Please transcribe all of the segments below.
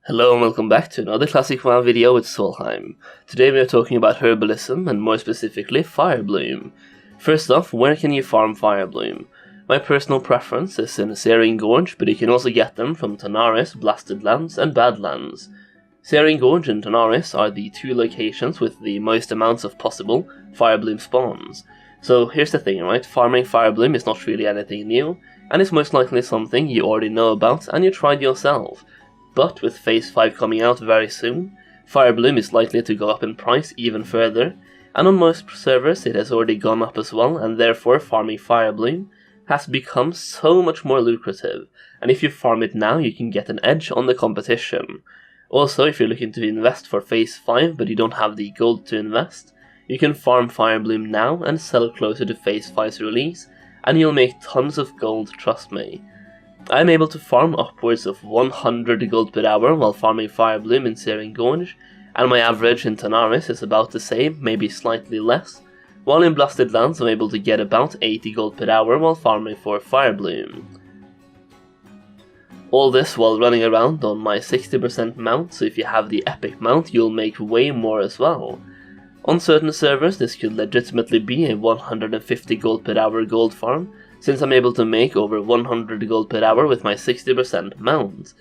Hello and welcome back to another Classic Farm video with Solheim. Today we are talking about Herbalism and more specifically Firebloom. First off, where can you farm Firebloom? My personal preference is in Searing Gorge, but you can also get them from Tanaris, Blasted Lands and Badlands. Searing Gorge and Tanaris are the two locations with the most amounts of possible Firebloom spawns. So here's the thing, right? Farming Firebloom is not really anything new, and it's most likely something you already know about and you tried yourself. But with Phase 5 coming out very soon, Firebloom is likely to go up in price even further, and on most servers it has already gone up as well, and therefore farming Firebloom has become so much more lucrative, and if you farm it now you can get an edge on the competition. Also, if you're looking to invest for Phase 5 but you don't have the gold to invest, you can farm Firebloom now and sell closer to Phase 5's release, and you'll make tons of gold, trust me. I'm able to farm upwards of 100 gold per hour while farming Firebloom in Searing Gorge, and my average in Tanaris is about the same, maybe slightly less, while in Blasted Lands I'm able to get about 80 gold per hour while farming for Firebloom. All this while running around on my 60% mount, so if you have the epic mount you'll make way more as well. On certain servers this could legitimately be a 150 gold per hour gold farm, since I'm able to make over 100 gold per hour with my 60% mount.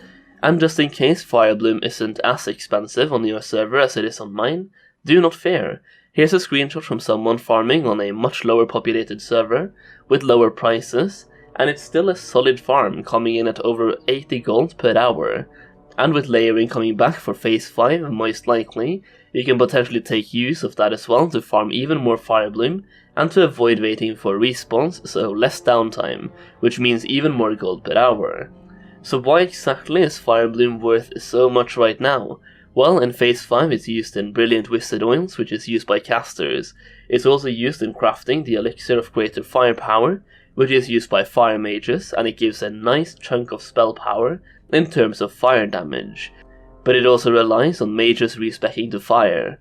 And just in case Firebloom isn't as expensive on your server as it is on mine, do not fear. Here's a screenshot from someone farming on a much lower populated server, with lower prices, and it's still a solid farm coming in at over 80 gold per hour. And with layering coming back for Phase 5 most likely, you can potentially take use of that as well to farm even more Firebloom, and to avoid waiting for respawns, so less downtime, which means even more gold per hour. So why exactly is Firebloom worth so much right now? Well, in Phase 5 it's used in Brilliant Wizard Oils, which is used by casters. It's also used in crafting the Elixir of Greater Firepower, which is used by fire mages, and it gives a nice chunk of spell power in terms of fire damage. But it also relies on mages respeccing to fire.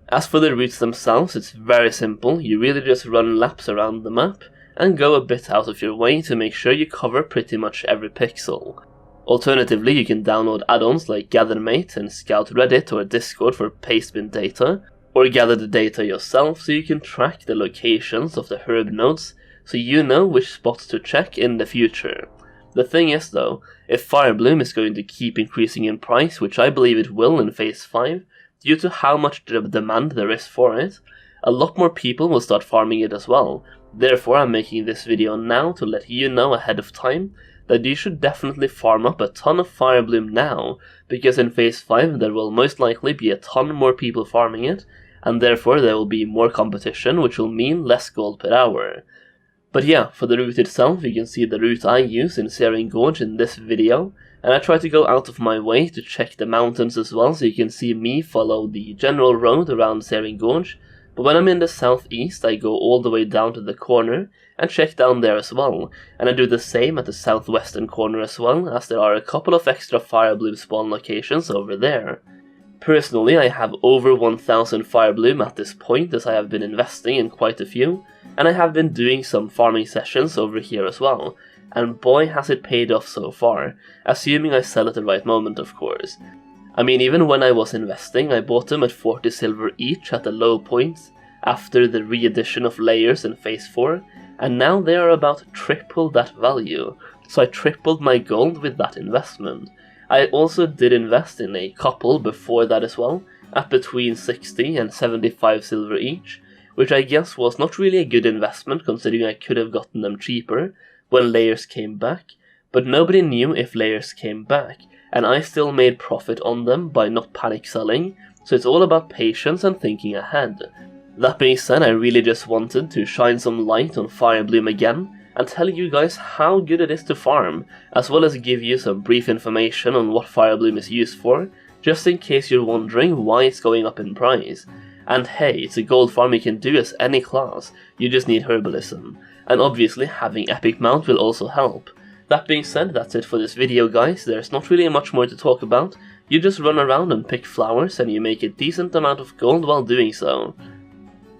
As for the routes themselves, it's very simple. You really just run laps around the map and go a bit out of your way to make sure you cover pretty much every pixel. Alternatively, you can download add-ons like GatherMate and scout Reddit or Discord for pastebin data, or gather the data yourself so you can track the locations of the herb nodes so you know which spots to check in the future. The thing is though, if Firebloom is going to keep increasing in price, which I believe it will in Phase 5, due to how much demand there is for it, a lot more people will start farming it as well. Therefore I'm making this video now to let you know ahead of time that you should definitely farm up a ton of Firebloom now, because in Phase 5 there will most likely be a ton more people farming it, and therefore there will be more competition, which will mean less gold per hour. But yeah, for the route itself, you can see the route I use in Searing Gorge in this video, and I try to go out of my way to check the mountains as well, so you can see me follow the general road around Searing Gorge, but when I'm in the southeast I go all the way down to the corner and check down there as well, and I do the same at the southwestern corner as well, as there are a couple of extra Firebloom spawn locations over there. Personally, I have over 1000 Firebloom at this point, as I have been investing in quite a few, and I have been doing some farming sessions over here as well, and boy has it paid off so far, assuming I sell at the right moment of course. I mean, even when I was investing, I bought them at 40 silver each at the low point, after the re-addition of layers in Phase 4, and now they are about triple that value, so I tripled my gold with that investment. I also did invest in a couple before that as well, at between 60 and 75 silver each, which I guess was not really a good investment considering I could have gotten them cheaper when layers came back, but nobody knew if layers came back, and I still made profit on them by not panic selling, so it's all about patience and thinking ahead. That being said, I really just wanted to shine some light on Firebloom again, and tell you guys how good it is to farm, as well as give you some brief information on what Firebloom is used for, just in case you're wondering why it's going up in price. And hey, it's a gold farm you can do as any class, you just need Herbalism, and obviously having epic mount will also help. That being said, that's it for this video guys, there's not really much more to talk about, you just run around and pick flowers and you make a decent amount of gold while doing so.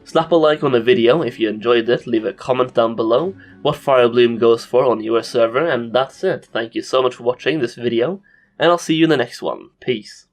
Slap a like on the video if you enjoyed it, leave a comment down below what Firebloom goes for on your server, and that's it. Thank you so much for watching this video, and I'll see you in the next one. Peace.